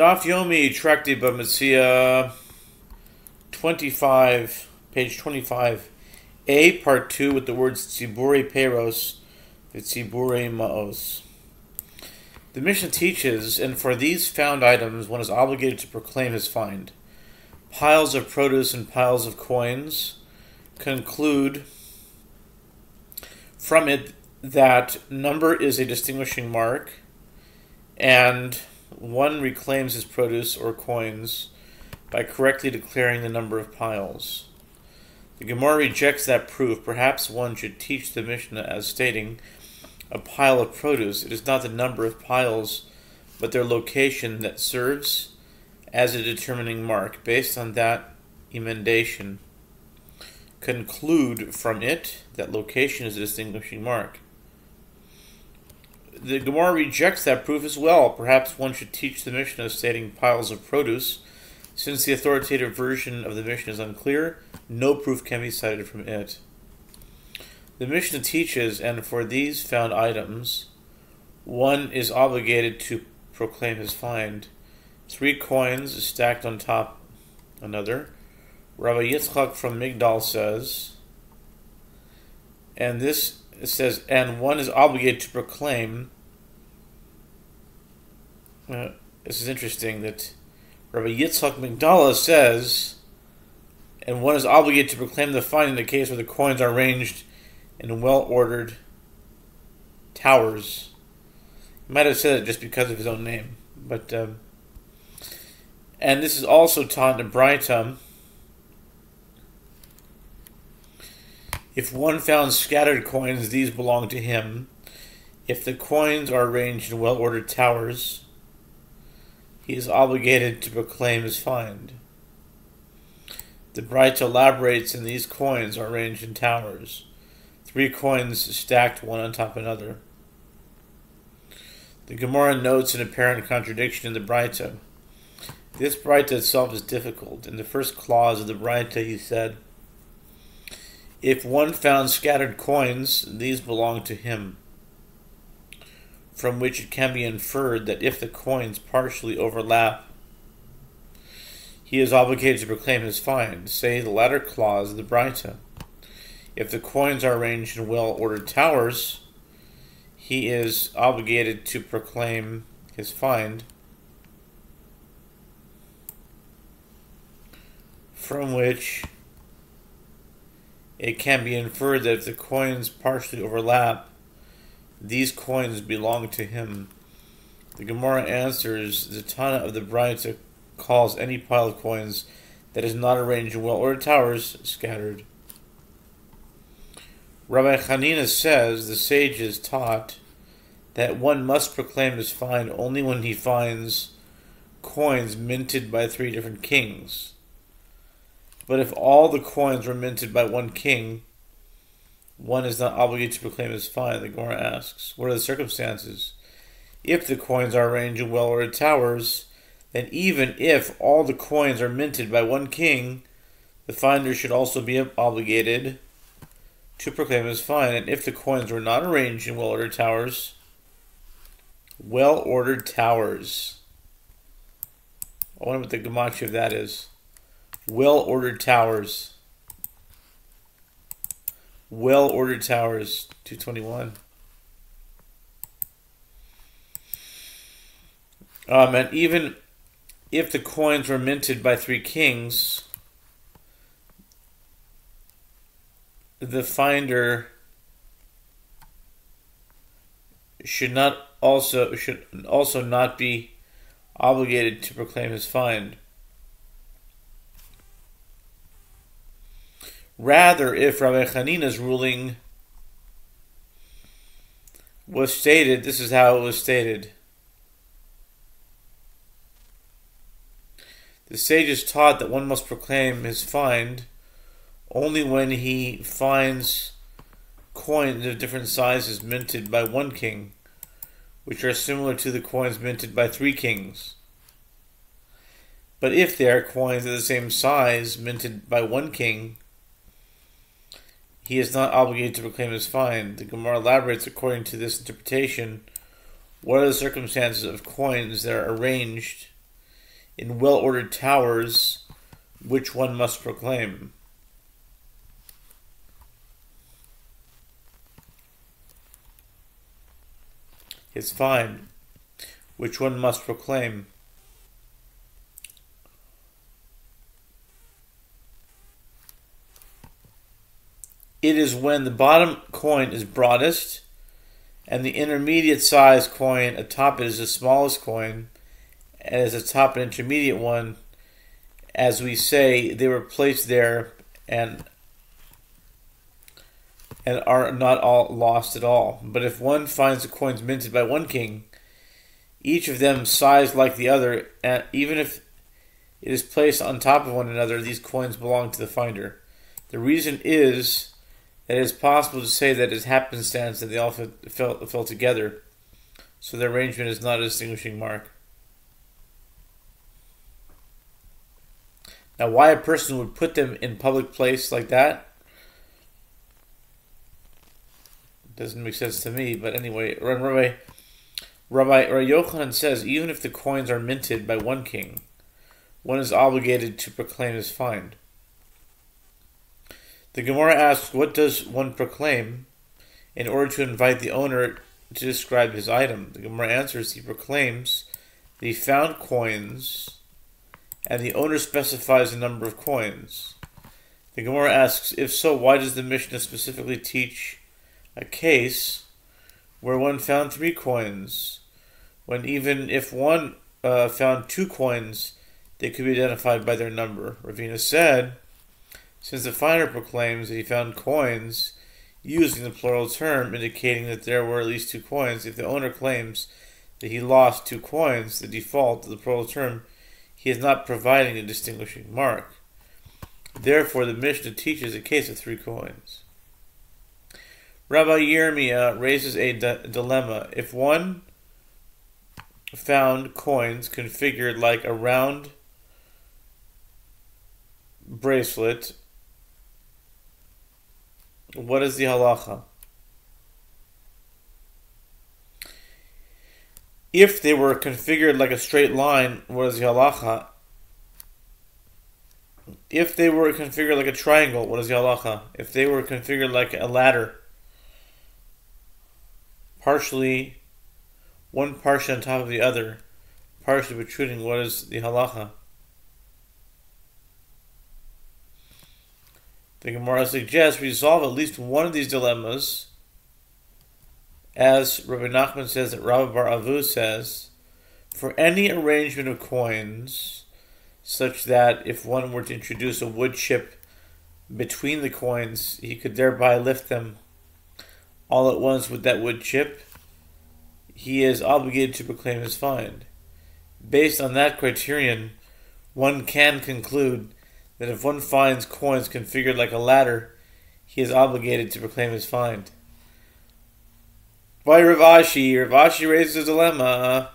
Daf Yomi, Tractate by Metzia, 25, page 25. A, part 2, with the words Tzibure Peros, Tzibure Maos. The Mishnah teaches, and for these found items one is obligated to proclaim his find. Piles of produce and piles of coins conclude from it that number is a distinguishing mark, and one reclaims his produce or coins by correctly declaring the number of piles. The Gemara rejects that proof. Perhaps one should teach the Mishnah as stating, a pile of produce, it is not the number of piles, but their location that serves as a determining mark. Based on that emendation, conclude from it that location is a distinguishing mark. The Gemara rejects that proof as well. Perhaps one should teach the Mishnah stating piles of produce. Since the authoritative version of the Mishnah is unclear, no proof can be cited from it. The Mishnah teaches, and for these found items, one is obligated to proclaim his find. 3 coins stacked on top another. Rabbi Yitzchak from Migdal says, and this says, and one is obligated to proclaim. This is interesting that Rabbi Yitzchak Migdala says, and one is obligated to proclaim the find in the case where the coins are arranged in well-ordered towers. He might have said it just because of his own name, but and this is also taught in Braita. If one found scattered coins, these belong to him. If the coins are arranged in well-ordered towers, he is obligated to proclaim his find. The Braita elaborates, and these coins are arranged in towers. 3 coins stacked one on top of another. The Gemara notes an apparent contradiction in the Braita. This Braita itself is difficult. In the first clause of the Braita, he said, if one found scattered coins, these belong to him, from which it can be inferred that if the coins partially overlap, he is obligated to proclaim his find. Say the latter clause of the Braita. If the coins are arranged in well-ordered towers, he is obligated to proclaim his find, from which it can be inferred that if the coins partially overlap, these coins belong to him. The Gemara answers, the Tana of the Braita calls any pile of coins that is not arranged in well-ordered towers scattered. Rabbi Hanina says the sages taught that one must proclaim his find only when he finds coins minted by 3 different kings. But if all the coins were minted by one king, one is not obligated to proclaim his find. The Gemara asks, what are the circumstances? If the coins are arranged in well-ordered towers, then even if all the coins are minted by one king, the finder should also be obligated to proclaim his find. And if the coins were not arranged in well-ordered towers, I wonder what the gematria of that is. Well-ordered towers. Well-ordered towers, 221. And even if the coins were minted by 3 kings, the finder should also not be obligated to proclaim his find. Rather, if Rabbi Hanina's ruling was stated, this is how it was stated. The sages taught that one must proclaim his find only when he finds coins of different sizes minted by one king, which are similar to the coins minted by 3 kings. But if they are coins of the same size minted by one king, he is not obligated to proclaim his find. The Gemara elaborates according to this interpretation. What are the circumstances of coins that are arranged in well-ordered towers, which one must proclaim? His fine, which one must proclaim? It is when the bottom coin is broadest, and the intermediate size coin atop it is the smallest coin, and as atop an intermediate one, as we say, they were placed there and are not all lost at all. But if one finds the coins minted by one king, each of them sized like the other, and even if it is placed on top of one another, these coins belong to the finder. The reason is that it is possible to say that it is happenstance that they all fell together, so the arrangement is not a distinguishing mark. Now, why a person would put them in public place like that doesn't make sense to me, but anyway, Rabbi Yochanan says, even if the coins are minted by one king, one is obligated to proclaim his find. The Gemara asks, what does one proclaim in order to invite the owner to describe his item? The Gemara answers, he proclaims that he found coins, and the owner specifies the number of coins. The Gemara asks, if so, why does the Mishnah specifically teach a case where one found 3 coins, when even if one found 2 coins, they could be identified by their number? Ravina said, since the finder proclaims that he found coins using the plural term, indicating that there were at least 2 coins, if the owner claims that he lost 2 coins, the default of the plural term, he is not providing a distinguishing mark. Therefore, the Mishnah teaches a case of 3 coins. Rabbi Yirmiyah raises a dilemma. If one found coins configured like a round bracelet, what is the halacha? If they were configured like a straight line, what is the halacha? If they were configured like a triangle, what is the halacha? If they were configured like a ladder, partially, one portion on top of the other, partially protruding, what is the halacha? The Gemara suggests resolve at least one of these dilemmas, as Rabbi Nachman says that Rabbi Bar Avu says, for any arrangement of coins, such that if one were to introduce a wood chip between the coins, he could thereby lift them all at once with that wood chip, he is obligated to proclaim his find. Based on that criterion, one can conclude that if one finds coins configured like a ladder, he is obligated to proclaim his find. Why Rav Ashi? Rav Ashi raises a dilemma.